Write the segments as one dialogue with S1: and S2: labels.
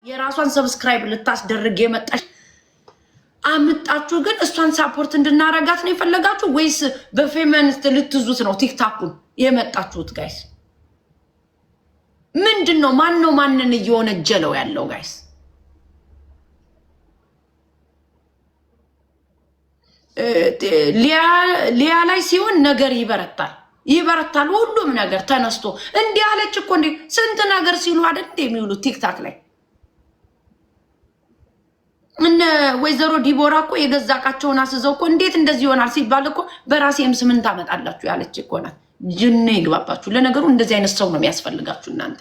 S1: የራሷን ሰብስክራይብ ልታስደርግ የመጣሽ አምጣችሁ ግን እሷን ሳፖርት እንድናረጋት ነው የፈለጋችሁ ወይስ በፌሚኒስት ልትዙት ነው ቲክታኩን የመጣችሁት? ጋይስ ምንድነው? ማን ነው ማንን እየወነጀለው ያለው? ጋይስ ሊያ ላይ ሲሆን ነገር ይበረታል ሁሉም ነገር ተነስቶ እንዲህ አለች እኮ እንዴ ስንት ነገር ሲሉ አይደል የሚውሉት ቲክታክ ላይ። እነ ወይዘሮ ዲቦራ እኮ የገዛቃቸውን አስዘው እኮ እንዴት እንደዚህ ይሆናል ሲባል እኮ በራሴም ስምን ታመጣላችሁ ያለች እኮ ናት። ጅነ ይግባባችሁ። ለነገሩ እንደዚህ አይነት ሰው ነው የሚያስፈልጋችሁ እናንተ።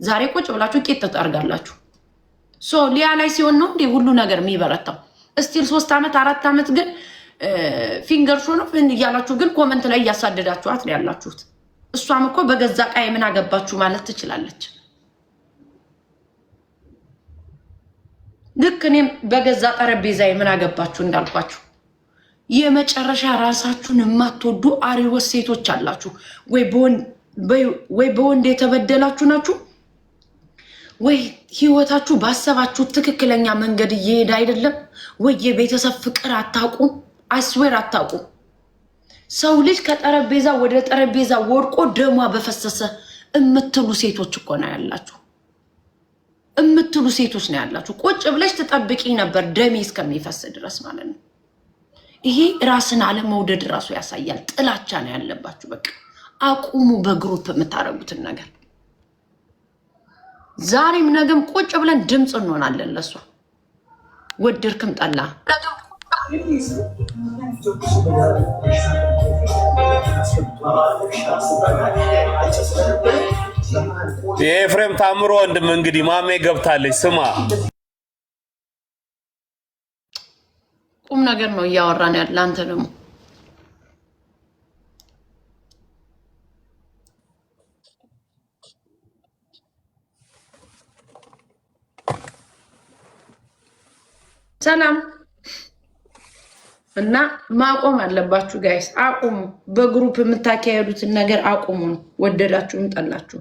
S1: ዛሬ ቁጭ ብላችሁ ቄጥ ተጣርጋላችሁ። ሊያ ላይ ሲሆን ነው እንዴ ሁሉ ነገር የሚበረታው። እስቲል 3 ዓመት 4 ዓመት ግን ፊንገር ሾ ነው እያላችሁ ግን ኮመንት ላይ እያሳደዳችኋት ነው ያላችሁት። እሷም እኮ በገዛ ቃይ ምን አገባችሁ ማለት ትችላለች። ልክ እኔም በገዛ ጠረጴዛ ምን አገባችሁ እንዳልኳችሁ። የመጨረሻ ራሳችሁን የማትወዱ አሪዎስ ሴቶች አላችሁ። ወይ በወንድ የተበደላችሁ ናችሁ፣ ወይ ህይወታችሁ ባሰባችሁ ትክክለኛ መንገድ እየሄደ አይደለም፣ ወይ የቤተሰብ ፍቅር አታውቁም። አይስዌር አታውቁም። ሰው ልጅ ከጠረጴዛ ወደ ጠረጴዛ ወድቆ ደሟ በፈሰሰ እምትሉ ሴቶች እኮ ነው ያላችሁ። እምትሉ ሴቶች ነው ያላችሁ። ቁጭ ብለሽ ትጠብቂ ነበር ደሜ እስከሚፈስ ድረስ ማለት ነው። ይሄ ራስን አለመውደድ ራሱ ያሳያል። ጥላቻ ነው ያለባችሁ። በቃ አቁሙ በግሩፕ የምታረጉትን ነገር። ዛሬም ነገም ቁጭ ብለን ድምፅ እንሆናለን ለሷ ወደድክም ጠላ።
S2: የኤፍሬም ታምሮ ወንድም እንግዲህ ማሜ ገብታለች። ስማ
S1: ቁም ነገር ነው እያወራን ያለ። አንተ ደግሞ ሰላም እና ማቆም አለባችሁ ጋይስ። አቁሙ። በግሩፕ የምታካሄዱትን ነገር አቁሙ ነው። ወደዳችሁም ጠላችሁ።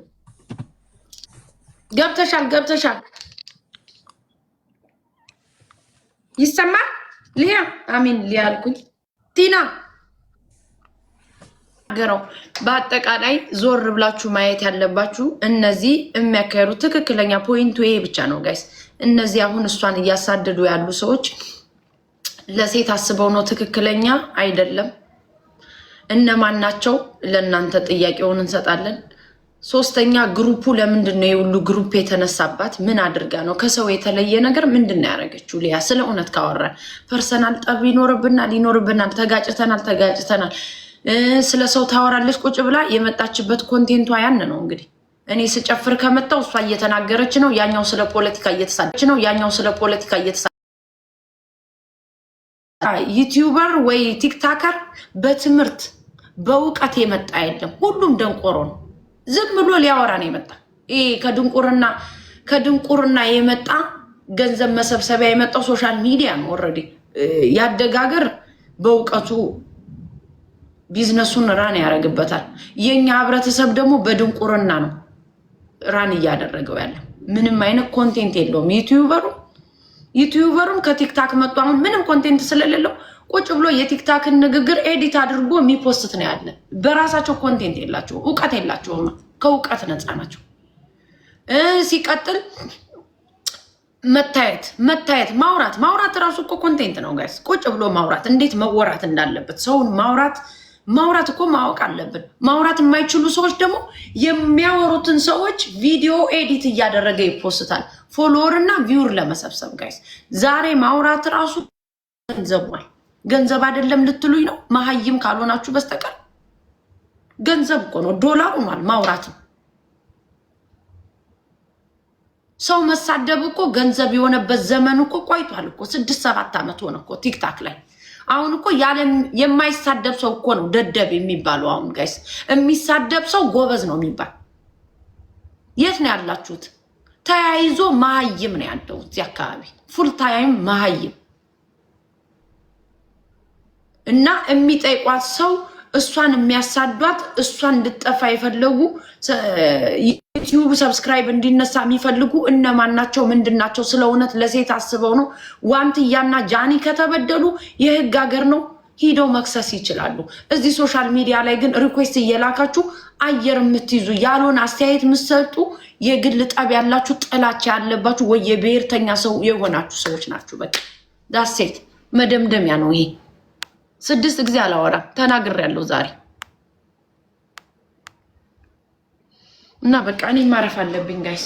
S1: ገብተሻል ይሰማል። ሊያ አሚን ሊያ አልኩኝ። ቲና ገረው በአጠቃላይ ዞር ብላችሁ ማየት ያለባችሁ እነዚህ የሚያካሄዱት ትክክለኛ ፖይንቱ ይሄ ብቻ ነው ጋይስ። እነዚህ አሁን እሷን እያሳደዱ ያሉ ሰዎች ለሴት አስበው ነው፣ ትክክለኛ አይደለም። እነማን ናቸው? ለእናንተ ጥያቄውን እንሰጣለን። ሶስተኛ ግሩፑ ለምንድን ነው የሁሉ ግሩፕ የተነሳባት? ምን አድርጋ ነው? ከሰው የተለየ ነገር ምንድን ነው ያደረገችው? ሊያ ስለ እውነት ካወራን ፐርሰናል ጠብ ይኖርብናል። ተጋጭተናል። ስለ ሰው ታወራለች ቁጭ ብላ። የመጣችበት ኮንቴንቷ ያን ነው እንግዲህ። እኔ ስጨፍር ከመጣው እሷ እየተናገረች ነው፣ ያኛው ስለ ፖለቲካ እየተሳደች ነው። ዩቲዩበር ወይ ቲክታከር በትምህርት በእውቀት የመጣ የለም። ሁሉም ደንቆሮ ነው። ዝም ብሎ ሊያወራ ነው የመጣ። ይሄ ከድንቁርና የመጣ ገንዘብ መሰብሰቢያ የመጣው ሶሻል ሚዲያ ነው። ኦልሬዲ ያደጋገር በእውቀቱ ቢዝነሱን ራን ያደርግበታል። የኛ ህብረተሰብ ደግሞ በድንቁርና ነው ራን እያደረገው ያለ። ምንም አይነት ኮንቴንት የለውም። ዩቲዩበሩም ከቲክታክ መጡ። አሁን ምንም ኮንቴንት ስለሌለው ቁጭ ብሎ የቲክታክን ንግግር ኤዲት አድርጎ የሚፖስት ነው ያለ። በራሳቸው ኮንቴንት የላቸው፣ እውቀት የላቸውም። ከእውቀት ነፃ ናቸው። ሲቀጥል መታየት ማውራት ራሱ እኮ ኮንቴንት ነው ጋይስ። ቁጭ ብሎ ማውራት እንዴት መወራት እንዳለበት ሰውን ማውራት እኮ ማወቅ አለብን። ማውራት የማይችሉ ሰዎች ደግሞ የሚያወሩትን ሰዎች ቪዲዮ ኤዲት እያደረገ ይፖስታል፣ ፎሎወር እና ቪውር ለመሰብሰብ ጋይስ። ዛሬ ማውራት ራሱ ገንዘቧል። ገንዘብ አይደለም ልትሉኝ ነው? መሀይም ካልሆናችሁ በስተቀር ገንዘብ እኮ ነው። ዶላር ሆኗል ማውራትም። ሰው መሳደብ እኮ ገንዘብ የሆነበት ዘመኑ እኮ ቆይቷል እኮ። 6-7 ዓመት ሆነ እኮ ቲክታክ ላይ። አሁን እኮ የማይሳደብ ሰው እኮ ነው ደደብ የሚባለው። አሁን ጋይስ የሚሳደብ ሰው ጎበዝ ነው የሚባል። የት ነው ያላችሁት? ተያይዞ መሀይም ነው ያለው እዚህ አካባቢ። ፉል ታይም መሀይም እና የሚጠይቋት ሰው እሷን የሚያሳዷት እሷን እንድጠፋ የፈለጉ ዩቲዩብ ሰብስክራይብ እንዲነሳ የሚፈልጉ እነማን ናቸው? ምንድናቸው? ስለ እውነት ለሴት አስበው ነው? ዋንትያና ጃኒ ከተበደሉ የህግ ሀገር ነው፣ ሂደው መክሰስ ይችላሉ። እዚህ ሶሻል ሚዲያ ላይ ግን ሪኩዌስት እየላካችሁ አየር የምትይዙ ያልሆነ አስተያየት የምትሰጡ የግል ጠብ ያላችሁ ጥላቻ ያለባችሁ ወይ የብሔርተኛ ሰው የሆናችሁ ሰዎች ናችሁ። በቃ ዳሴት መደምደሚያ ነው ይሄ። 6 ጊዜ አላወራም ተናግሬያለሁ ዛሬ እና በቃ እኔ ማረፍ አለብኝ ጋይስ።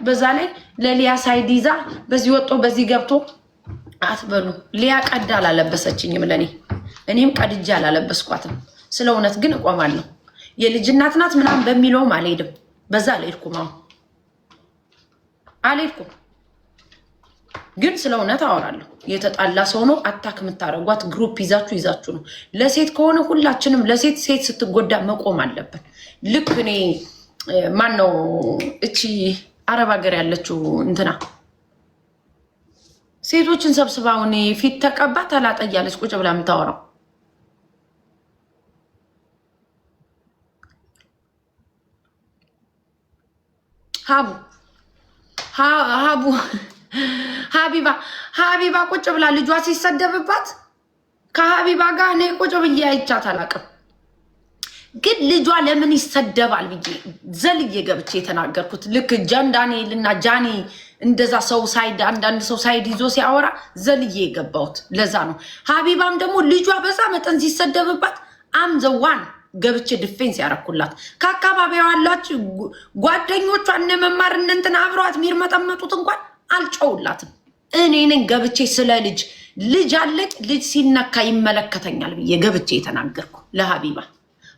S1: በዛ ላይ ለሊያ ሳይድ ይዛ በዚህ ወጦ በዚህ ገብቶ አትበሉ። ሊያ ቀዳ አላለበሰችኝም ለኔ፣ እኔም ቀድጄ አላለበስኳትም። ስለ እውነት ግን እቆማለሁ። የልጅ እናት ናት ምናምን በሚለውም አልሄድም። በዛ አልሄድኩም። አሁን አልሄድኩም ግን ስለ እውነት አወራለሁ። የተጣላ ሰው ነው አታክ የምታደርጓት ግሩፕ ይዛችሁ ነው። ለሴት ከሆነ ሁላችንም ለሴት ሴት ስትጎዳ መቆም አለብን። ልክ እኔ ማን ነው እቺ አረብ ሀገር ያለችው እንትና ሴቶችን ሰብስባው እኔ ፊት ተቀባ ተላጠ እያለች ቁጭ ብላ የምታወራው ሀቢባ ቁጭ ብላ ልጇ ሲሰደብባት ከሀቢባ ጋር እኔ ቁጭ ብዬ አይቻት አላውቅም። ግን ልጇ ለምን ይሰደባል ብዬ ዘልዬ ገብቼ የተናገርኩት ልክ ጃን ዳንኤል እና ጃኒ እንደዛ ሰው ሳይድ አንዳንድ ሰው ሳይድ ይዞ ሲያወራ ዘልዬ የገባሁት ለዛ ነው። ሀቢባም ደግሞ ልጇ በዛ መጠን ሲሰደብባት አምዘዋን ገብቼ ዲፌንስ ያረኩላት። ከአካባቢዋ ያላችሁ ጓደኞቿ እነ መማር እነ እንትን አብረዋት የሚርመጠመጡት እንኳን አልጨውላትም። እኔ ነኝ ገብቼ ስለ ልጅ አለቅ ልጅ ሲነካ ይመለከተኛል ብዬ ገብቼ የተናገርኩ ለሀቢባ።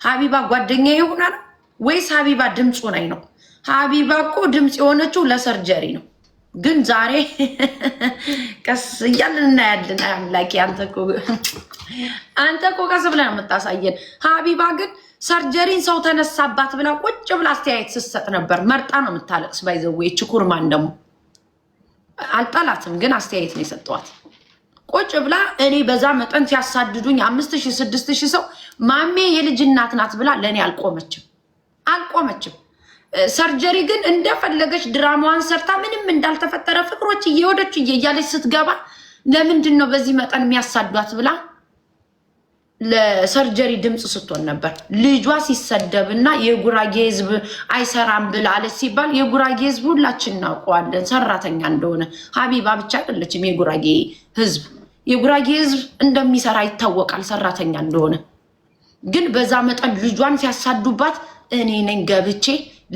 S1: ሀቢባ ጓደኛ ይሆናል ወይስ ሀቢባ ድምፁ ላይ ነው? ሀቢባ እኮ ድምፅ የሆነችው ለሰርጀሪ ነው። ግን ዛሬ ቀስ እያልን እናያለን። አምላኬ አንተ እኮ ቀስ ብለህ ነው የምታሳየን። ሀቢባ ግን ሰርጀሪን ሰው ተነሳባት ብላ ቁጭ ብላ አስተያየት ስትሰጥ ነበር። መርጣ ነው የምታለቅስ። ባይዘው ኩርማን ደግሞ አልጠላትም፣ ግን አስተያየት ነው የሰጠዋት። ቁጭ ብላ እኔ በዛ መጠን ሲያሳድዱኝ 5000 6000 ሰው ማሜ የልጅ እናት ናት ብላ ለእኔ አልቆመችም። ሰርጀሪ ግን እንደፈለገች ድራማዋን ሰርታ ምንም እንዳልተፈጠረ ፍቅሮች እየወደች እያለች ስትገባ ለምንድን ነው በዚህ መጠን የሚያሳዷት ብላ ለሰርጀሪ ድምፅ ስትሆን ነበር። ልጇ ሲሰደብና የጉራጌ ህዝብ አይሰራም ብላለች ሲባል የጉራጌ ህዝብ ሁላችን እናውቀዋለን ሰራተኛ እንደሆነ። ሀቢባ ብቻ አይደለችም የጉራጌ ህዝብ እንደሚሰራ ይታወቃል ሰራተኛ እንደሆነ። ግን በዛ መጠን ልጇን ሲያሳዱባት እኔ ነኝ ገብቼ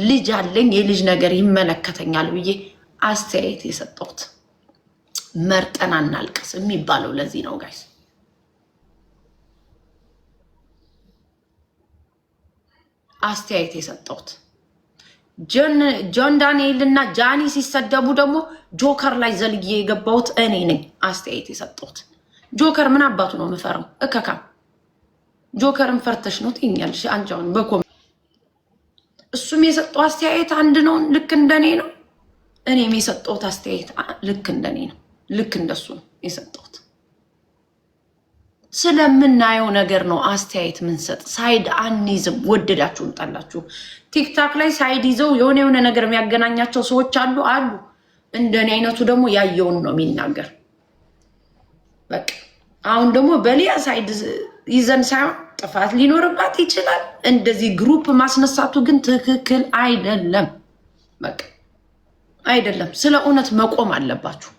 S1: ልጅ አለኝ የልጅ ነገር ይመለከተኛል ብዬ አስተያየት የሰጠሁት። መርጠን አናልቅስ የሚባለው ለዚህ ነው ጋይስ። አስተያየት የሰጠሁት ጆን ዳንኤል እና ጃኒ ሲሰደቡ ደግሞ ጆከር ላይ ዘልዬ የገባሁት እኔ ነኝ አስተያየት የሰጠሁት። ጆከር ምን አባቱ ነው የምፈራው? እከካም ጆከርን ፈርተሽ ነው ትኛለሽ አንጃውን በኮም እሱም የሰጠው አስተያየት አንድ ነው። ልክ እንደኔ ነው። እኔም የሰጠሁት አስተያየት ልክ እንደኔ ነው። ልክ እንደሱ ነው የሰጠሁት። ስለምናየው ነገር ነው አስተያየት ምንሰጥ። ሳይድ አንይዝም። ወደዳችሁም ጠላችሁ ቲክታክ ላይ ሳይድ ይዘው የሆነ ነገር የሚያገናኛቸው ሰዎች አሉ። እንደኔ አይነቱ ደግሞ ያየውን ነው የሚናገር። በቃ አሁን ደግሞ በሊያ ሳይድ ይዘን ሳይሆን ጥፋት ሊኖርባት ይችላል። እንደዚህ ግሩፕ ማስነሳቱ ግን ትክክል አይደለም። በቃ አይደለም። ስለ እውነት መቆም አለባችሁ።